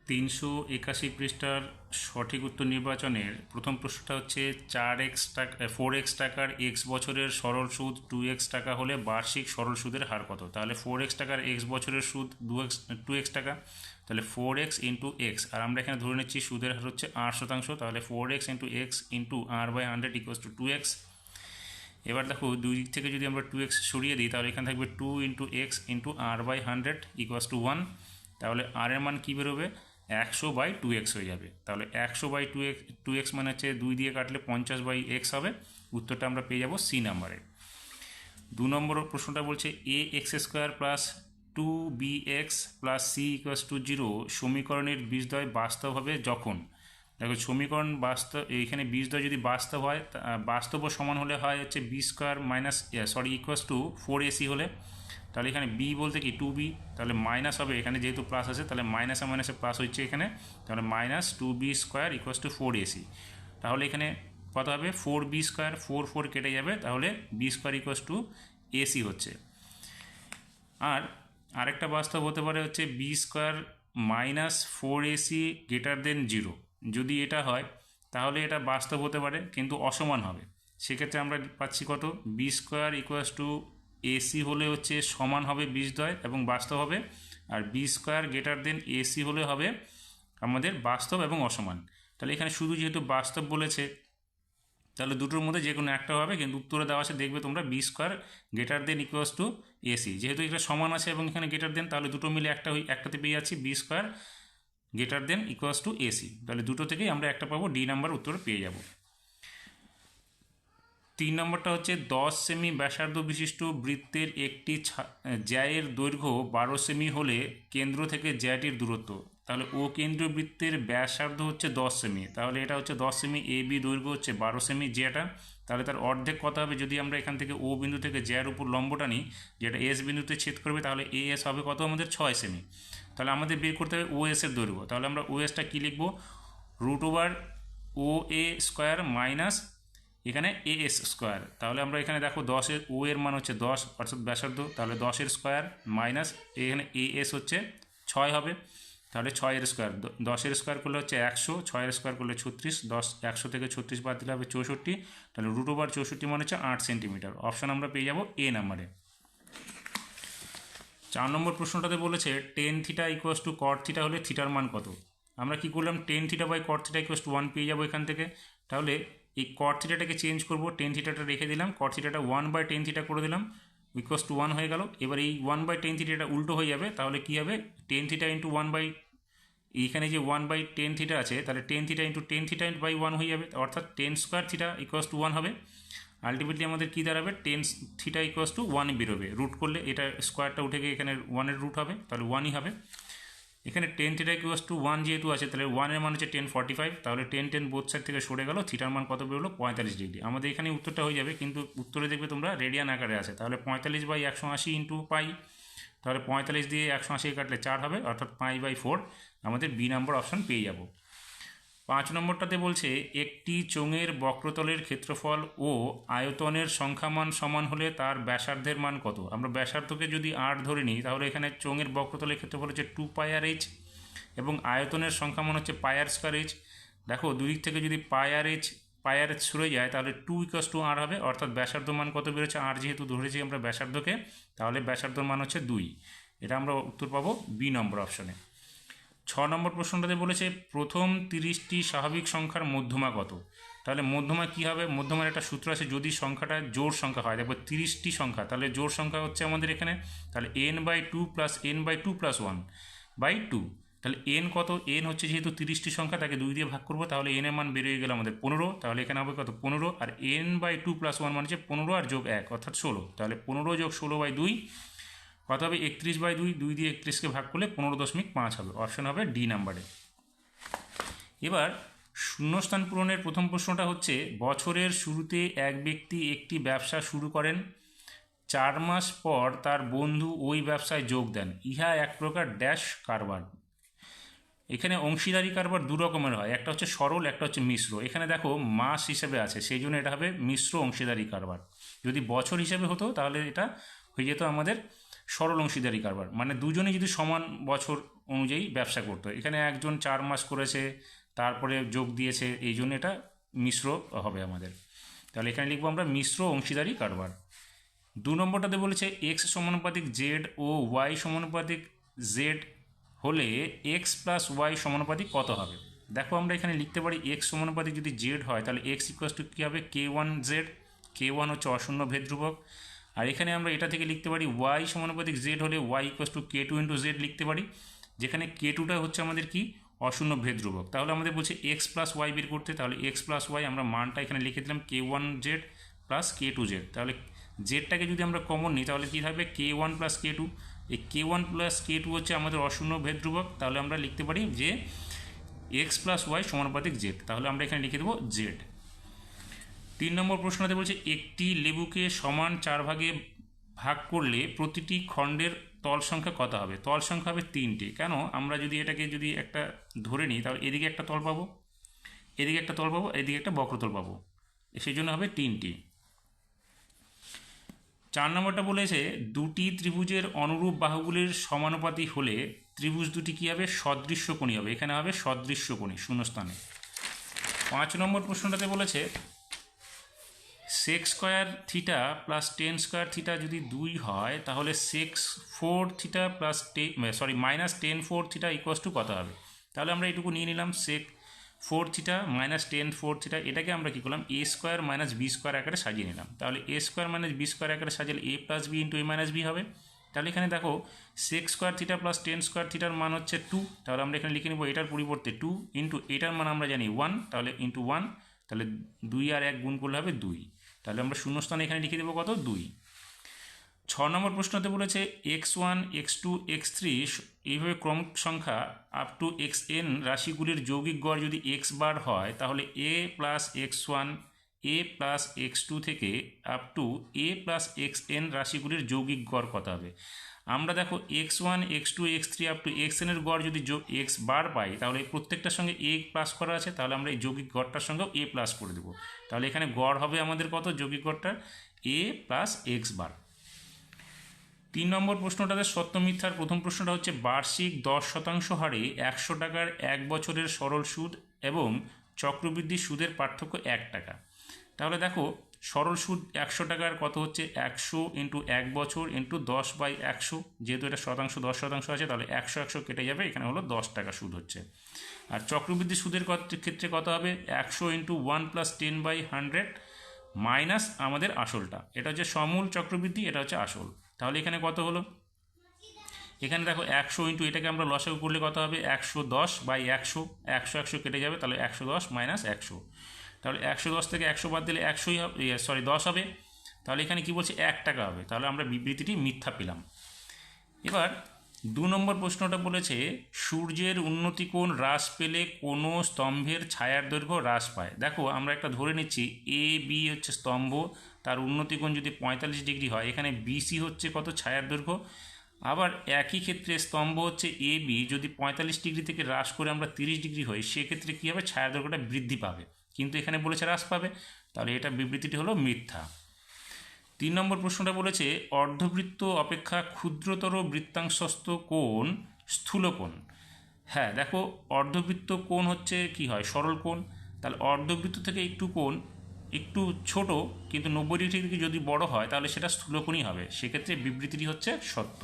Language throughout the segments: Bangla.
381 পৃষ্ঠার সঠিক উত্তর নির্বাচনের প্রথম প্রশ্নটা হচ্ছে 4x টাকার x বছরের সরল সুদ 2x টাকা হলে বার্ষিক সরল সুদের হার কত। তাহলে 4x টাকার x বছরের সুদ 2x টাকা, তাহলে 4x ইন্টু এক্স, আর আমরা এখানে ধরে নিচ্ছি সুদের হার হচ্ছে 8%, তাহলে 4x into x into r/100 equals to 2x। এবার দেখো দুই দিক থেকে যদি আমরা 2x সরিয়ে দিই তাহলে এখানে থাকবে 2 into x into r/100 equals to 1। তাহলে আর এর মান কী বেরোবে, 100/2x হয়ে যাবে। তাহলে 100/2x মানে হচ্ছে 2 দিয়ে কাটলে 50/x হবে। উত্তরটা আমরা পেয়ে যাব সি নাম্বারে। 2 নম্বর প্রশ্নটা বলছে ax² plus 2bx plus C equals to 0 সমীকরণের বীজদ্বয় বাস্তব হবে যখন। দেখো সমীকরণ বাস্তব, এইখানে বীজদ্বয় যদি বাস্তব হয়, বাস্তব ও সমান হলে হয় হচ্ছে b² minus equals to 4ac হলে। তাহলে এখানে বি বলতে কি 2b, তাহলে মাইনাস হবে, এখানে যেহেতু প্লাস আছে তাহলে মাইনাসে মাইনাসে প্লাস হচ্ছে এখানে, তাহলে minus 2b² equals to 4ac। তাহলে এখানে কত হবে, 4b², 4 কেটে যাবে, তাহলে b² ইকুয়ালস টু ac হচ্ছে। আর আরেকটা বাস্তব হতে পারে হচ্ছে b² minus 4ac greater than 0। যদি এটা হয় তাহলে এটা বাস্তব হতে পারে কিন্তু অসমান হবে। সেক্ষেত্রে আমরা পাচ্ছি কত, b² ইকুয়ালস টু এসি হলে হচ্ছে সমান হবে বীজদ্বয় এবং বাস্তব হবে, আর b² গ্রেটার দেন এসি হলে হবে আমাদের বাস্তব এবং অসমান। তাহলে এখানে শুধু যেহেতু বাস্তব বলেছে তাহলে দুটোর মধ্যে যে কোনো একটা হবে, কিন্তু উত্তরে দেওয়া আছে দেখবে তোমরা b² greater than equals to AC, যেহেতু এটা সমান আছে এবং এখানে গ্রেটার দেন, তাহলে দুটো মিলে একটাতে পেয়ে যাচ্ছি b² greater than equals to AC. তাহলে দুটো থেকেই আমরা একটা পাবো, ডি নাম্বার উত্তরে পেয়ে যাব। 3 নম্বরটা হচ্ছে 10 সেমি ব্যাসার্ধ বিশিষ্ট বৃত্তের একটি জ্যায়ের দৈর্ঘ্য 12 সেমি হলে কেন্দ্র থেকে জ্যাটির দূরত্ব। তাহলে ও কেন্দ্রীয় বৃত্তের ব্যাসার্ধ হচ্ছে 10 সেমি, তাহলে এটা হচ্ছে 10 সেমি, এ বি দৈর্ঘ্য হচ্ছে 12 সেমি জ্যাটা। তাহলে তার অর্ধেক কত হবে, যদি আমরা এখান থেকে ও বিন্দু থেকে জ্যার উপর লম্বটা নিই যেটা এস বিন্দুতে ছেদ করবে, তাহলে এ এস হবে কত আমাদের 6 সেমি। তাহলে আমাদের বের করতে হবে ও এসের দৈর্ঘ্য। তাহলে আমরা ও এসটা কী লিখবো, √OA² মাইনাস এখানে as²। তাহলে আমরা এখানে দেখো 10-এর ও এর মান হচ্ছে 10 অর্থাৎ ব্যাসার্ধ, তাহলে 10-এর স্কোয়ার মাইনাস এখানে as হচ্ছে 6 হবে, তাহলে 6-এর স্কোয়ার, 10-এর স্কোয়ার করলে হচ্ছে 100, 6-এর স্কোয়ার করলে 36, 100 থেকে 36 বাদ দিলে হবে 64, তাহলে √64 মানে হচ্ছে 8 সেন্টিমিটার। অপশান আমরা পেয়ে যাব এ নাম্বারে। 4 নম্বর প্রশ্নটাতে বলেছে tan θ ইকুয়ালস টু cot θ হলে থিটার মান কত। আমরা কি করলাম, tan θ by cot θ equals to 1 পেয়ে যাবো এখান থেকে। তাহলে এই cot θটাকে চেঞ্জ করবো, tan θটা রেখে দিলাম, cot θটা 1/tan θ করে দিলাম, ইকুয়ালস টু 1 হয়ে গেল। এবার এই 1/tan θটা উল্টো হয়ে যাবে, তাহলে কী হবে, tan θ ইন্টু 1 এইখানে যে 1/tan θ আছে তাহলে tan θ ইন্টু tan θ বাই 1 হয়ে যাবে, অর্থাৎ tan² θ ইকুয়ালস টু 1 হবে। আলটিমেটলি আমাদের কী দাঁড়াবে, tan θ ইকুয়ালস টু 1 বেরোবে, রুট করলে এটা স্কোয়ারটা উঠে গিয়ে এখানে 1-এর রুট হবে, তাহলে 1ই হবে। এখানে tan θ ইকুয়ালস টু 1 যেহেতু আছে তাহলে 1-এর মান হচ্ছে tan 45, তাহলে tan বোথ সাইড থেকে সরে গেল, থিটার মান কত বেরোলো 45 ডিগ্রি। আমাদের এখানে উত্তরটা হয়ে যাবে, কিন্তু উত্তরে দেখবে তোমরা রেডিয়ান আকারে আছে, তাহলে 45/180 ইন্টু পাই, তাহলে 45 দিয়ে 180 কাটলে 4 হবে, অর্থাৎ π/4 আমাদের বি নাম্বার অপশান পেয়ে যাব। 5 নম্বরটাতে বলছে একটি চোঙের বক্রতলের ক্ষেত্রফল ও আয়তনের সংখ্যামান সমান হলে তার ব্যাসার্ধের মান কত। আমরা ব্যাসার্ধকে যদি 8 ধরে নিই তাহলে এখানে চোঙের বক্রতলের ক্ষেত্রফল হচ্ছে 2πr/h এবং আয়তনের সংখ্যামান হচ্ছে πr²h। দেখো দুই দিক থেকে যদি πr/h সরে যায় তাহলে 2 = r হবে, অর্থাৎ ব্যাসার্ধ মান কত বেরোচ্ছে, আর যেহেতু ধরেছি আমরা ব্যাসার্ধকে, তাহলে ব্যাসার্ধর মান হচ্ছে 2। এটা আমরা উত্তর পাবো বি নম্বর অপশানে। 6 নম্বর প্রশ্নটাতে বলেছে প্রথম 30টি স্বাভাবিক সংখ্যার মধ্যমা কত। তাহলে মধ্যমা কী হবে, মধ্যমার একটা সূত্র আছে, যদি সংখ্যাটা জোড় সংখ্যা হয়, দেখো 30টি সংখ্যা, তাহলে জোড় সংখ্যা হচ্ছে আমাদের এখানে, তাহলে n/2 প্লাস n/2 প্লাস 1/2। তাহলে n কত, n হচ্ছে যেহেতু 30টি সংখ্যা তাকে 2 দিয়ে ভাগ করবো, তাহলে n এর মান বেরিয়ে গেল আমাদের 15, তাহলে এখানে হবে কত 15, আর n/2 প্লাস 1 মানে হচ্ছে 15 আর যোগ 1 অর্থাৎ 16, তাহলে 15 যোগ 16/2 কত হবে 31/2, 2 দিয়ে 31কে ভাগ করলে 15.5 হবে, অপশান হবে ডি নাম্বারে। এবার শূন্যস্থান পূরণের প্রথম প্রশ্নটা হচ্ছে বছরের শুরুতে এক ব্যক্তি একটি ব্যবসা শুরু করেন, 4 মাস পর তার বন্ধু ওই ব্যবসায় যোগ দেন, ইহা এক প্রকার ড্যাশ কারবার। এখানে অংশীদারি কারবার দু রকমের হয়, একটা হচ্ছে সরল, একটা হচ্ছে মিশ্র। এখানে দেখো মাস হিসেবে আছে সেই জন্য এটা হবে মিশ্র অংশীদারি কারবার। যদি বছর হিসেবে হতো তাহলে এটা হয়ে যেত আমাদের সরল অংশীদারি কারবার, মানে দুজনে যদি সমান বছর অনুযায়ী ব্যবসা করতে হয়। এখানে একজন 4 মাস করেছে, তারপরে যোগ দিয়েছে, এই জন্য এটা মিশ্র হবে আমাদের। তাহলে এখানে লিখবো আমরা মিশ্র অংশীদারি কারবার। 2 নম্বরটাতে বলেছে এক্স সমানুপাতিক জেড ও ওয়াই সমানুপাতিক জেড হলে এক্স প্লাস ওয়াই সমানুপাতিক কত হবে। দেখো আমরা এখানে লিখতে পারি এক্স সমানুপাতিক যদি জেড হয় তাহলে এক্স ইকুয়ালস টু কী হবে, K1 জেড। K1 হচ্ছে অশূন্য ভেদ ধ্রুবক। আর এখানে আমরা এটা থেকে লিখতে পারি ওয়াই সমানুপাতিক জেড হলে Y equals to K2 into Z লিখতে পারি, যেখানে K2টা হচ্ছে আমাদের কি, অশূন্য ভেদ ধ্রুবক। তাহলে আমাদের বলছে এক্স প্লাস ওয়াই বের করতে, তাহলে এক্স প্লাস ওয়াই আমরা মানটা এখানে লিখে দিলাম K1 Z plus K2 Z. তাহলে জেডটাকে যদি আমরা কমন নিই তাহলে কী থাকবে, K1 প্লাস K2। এই K1 প্লাস K2 হচ্ছে আমাদের অশূন্য ভেদ ধ্রুবক, তাহলে আমরা লিখতে পারি যে এক্স প্লাস ওয়াই সমানুপাতিক জেড। তাহলে আমরা এখানে লিখে দেবো জেড। 3 নম্বর প্রশ্নতে বলছে একটি লেবুকে সমান 4 ভাগে ভাগ করলে প্রতিটি খণ্ডের তল সংখ্যা কত হবে। তল সংখ্যা হবে 3টি। কেন, আমরা যদি এটাকে যদি একটা ধরে নিই তাহলে এদিকে একটা তল পাবো, এদিকে একটা তল পাবো, এদিকে একটা বক্রতল পাবো, সেই জন্য হবে 3টি। 4 নম্বরটা বলেছে দুটি ত্রিভুজের অনুরূপ বাহুগুলির সমানুপাতি হলে ত্রিভুজ দুটি কী হবে, সদৃশ্যকোণী হবে। এখানে হবে সদৃশ্যকোণী শূন্যস্থানে। 5 নম্বর প্রশ্নটাতে বলেছে sec square theta plus tan square theta যদি 2 হয় তাহলে sec 4 theta plus minus tan 4 theta equals to কত হবে। তাহলে আমরা এইটুকু নিয়ে নিলাম sec 4 theta minus tan 4 theta, এটাকে আমরা কী করলাম A square minus B square আকারে সাজিয়ে নিলাম। তাহলে A square minus B square আকারে সাজালে A plus B into A minus B হবে। তাহলে এখানে দেখো সেক square theta plus tan square থিটার মান হচ্ছে 2, তাহলে আমরা এখানে লিখে নেব এটার পরিবর্তে 2 ইন্টু এটার মান আমরা জানি 1, তাহলে ইন্টু 1, তাহলে 2 আর 1 গুণ করলে হবে 2। তাহলে আমরা শূন্যস্থানে এখানে লিখে দেবো কত, 2। 6 নম্বর প্রশ্নতে বলেছে x1 x2 x3 এইভাবে ক্রম সংখ্যা আপ টু xn রাশিগুলির যৌগিক গড় যদি x বার হয় তাহলে a plus x1 a plus x2 থেকে up to a plus xn রাশিগুলির যৌগিক গড় কত হবে। আমরা দেখো x1 x2 x3 up to xn এর গড় যদি x বার পাই তাহলে প্রত্যেকটার সঙ্গে a প্লাস করা আছে, তাহলে আমরা এই যৌগিক গড়টার সঙ্গেও a প্লাস করে দেবো। তাহলে এখানে গড় হবে আমাদের কত, যৌগিক গড়টা a প্লাস x বার। 3 নম্বর প্রশ্নটাতে সত্য মিথ্যার প্রথম প্রশ্নটা হচ্ছে বার্ষিক 10% হারে 100 টাকার 1 বছরের সরল সুদ এবং চক্রবৃদ্ধি সুদের পার্থক্য 1 টাকা। তাহলে দেখো সরল সুদ 100 টাকার কত হচ্ছে 100 ইন্টু 1 বছর ইন্টু 10/100, যেহেতু এটা শতাংশ 10% আছে তাহলে 100 কেটে যাবে, এখানে হলো 10 টাকা সুদ হচ্ছে। আর চক্রবৃদ্ধি সুদের ক্ষেত্রে কত হবে 100 ইন্টু 1 প্লাস 10/100 মাইনাস আমাদের আসলটা, এটা হচ্ছে সমূল চক্রবৃদ্ধি, এটা হচ্ছে আসল। তাহলে এখানে কত হলো, এখানে দেখো 100 ইন্টু এটাকে আমরা লসাগু করলে কত হবে 110/100, 100 কেটে যাবে, তাহলে 110 মাইনাস 100, তাহলে 110 থেকে 100 বাদ দিলে 100ই হবে, 10 হবে। তাহলে এখানে কি বলছে 1 টাকা হবে, তাহলে আমরা বিবৃতিটি মিথ্যা পেলাম। এবার 2 নম্বর প্রশ্নটা বলেছে সূর্যের উন্নতিকোণ হ্রাস পেলে কোনো স্তম্ভের ছায়ার দৈর্ঘ্য হ্রাস পায়। দেখো আমরা একটা ধরে নিচ্ছি এ বি হচ্ছে স্তম্ভ, তার উন্নতিকোণ যদি 45 ডিগ্রি হয়, এখানে বিসি হচ্ছে কত ছায়ার দৈর্ঘ্য। আবার একই ক্ষেত্রে স্তম্ভ হচ্ছে এ বি যদি 45 ডিগ্রি থেকে হ্রাস করে আমরা 30 ডিগ্রি হই, সেক্ষেত্রে কী হবে ছায়ার দৈর্ঘ্যটা বৃদ্ধি পাবে, কিন্তু এখানে বলেছে হ্রাস পাবে, তাহলে এটা বিবৃতিটি হলো মিথ্যা। 3 নম্বর প্রশ্নটা বলেছে অর্ধবৃত্ত অপেক্ষা ক্ষুদ্রতর বৃত্তাংশস্থ কোণ স্থূলকোণ। হ্যাঁ দেখো অর্ধবৃত্ত কোণ হচ্ছে কি হয় সরল কোণ, তাহলে অর্ধবৃত্ত থেকে একটু কোণ একটু ছোট কিন্তু 90 ডিগ্রি থেকে যদি বড় হয় তাহলে সেটা স্থূলকোণই হবে, সেক্ষেত্রে বিবৃতিটি হচ্ছে সত্য।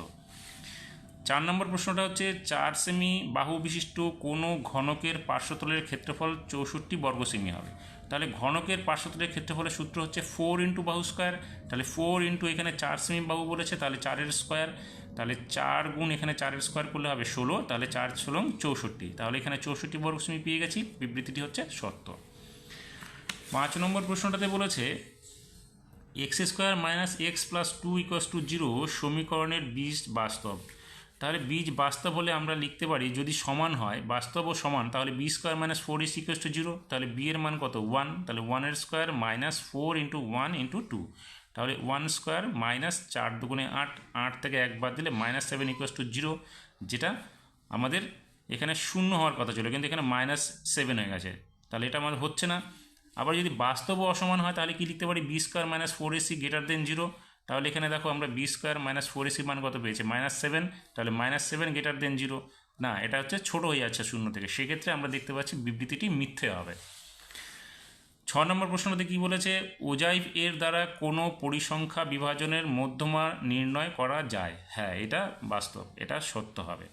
4 নম্বর প্রশ্নটা হচ্ছে 4 সেমি বাহু বিশিষ্ট কোনো ঘনকের পার্শ্বতলের ক্ষেত্রফল 64 বর্গ সেমি হবে। তাহলে ঘনকের পার্শ্বতলের ক্ষেত্রফলের সূত্র হচ্ছে 4 ইন্টু বাহু স্কোয়ার, তাহলে 4 ইন্টু এখানে 4 সেমি বাহু বলেছে তাহলে 4-এর স্কোয়ার, তাহলে 4 গুণ এখানে 4-এর স্কোয়ার করলে হবে 16, তাহলে 4 16 64, তাহলে এখানে 64 বর্গ সেমি পেয়ে গেছি, বিবৃতিটি হচ্ছে সত্য। 5 নম্বর প্রশ্নটাতে বলেছে x square minus x plus 2 equals to 0 সমীকরণের বীজ বাস্তব। তাহলে বীজ বাস্তব হলে আমরা লিখতে পারি যদি সমান হয় বাস্তব ও সমান তাহলে B square minus 4 equals to 0, তাহলে বি এর মান কত 1, তাহলে 1-এর স্কোয়ার মাইনাস 4 ইন্টু 1 ইন্টু 2, তাহলে 1 স্কোয়ার মাইনাস 4 দুগুণে 8, 8 থেকে 1 বাদ দিলে মাইনাস 7 ইকুয়ালস টু 0, যেটা আমাদের এখানে শূন্য হওয়ার কথা ছিল কিন্তু এখানে মাইনাস 7 হয়ে গেছে, তাহলে এটা আমাদের হচ্ছে না। আবার যদি বাস্তব ও অসমান হয় তাহলে কি লিখতে পারি B square minus 4ac greater than 0, তাহলে এখানে দেখো আমরা বি স্কোয়ার মাইনাস 4ac মান কত পেয়েছি -7, তাহলে -7 গ্রেটার দেন 0, না, এটা হচ্ছে ছোট হয়ে যাচ্ছে শূন্য থেকে, সেক্ষেত্রে আমরা দেখতে পাচ্ছি বিবৃতিটি মিথ্যে হবে। 6 নম্বর প্রশ্নতে কি বলেছে, ওজাইভ এর দ্বারা কোনো পরিসংখ্যা বিভাজনের মধ্যমা নির্ণয় করা যায়। হ্যাঁ, এটা বাস্তব, এটা সত্য হবে।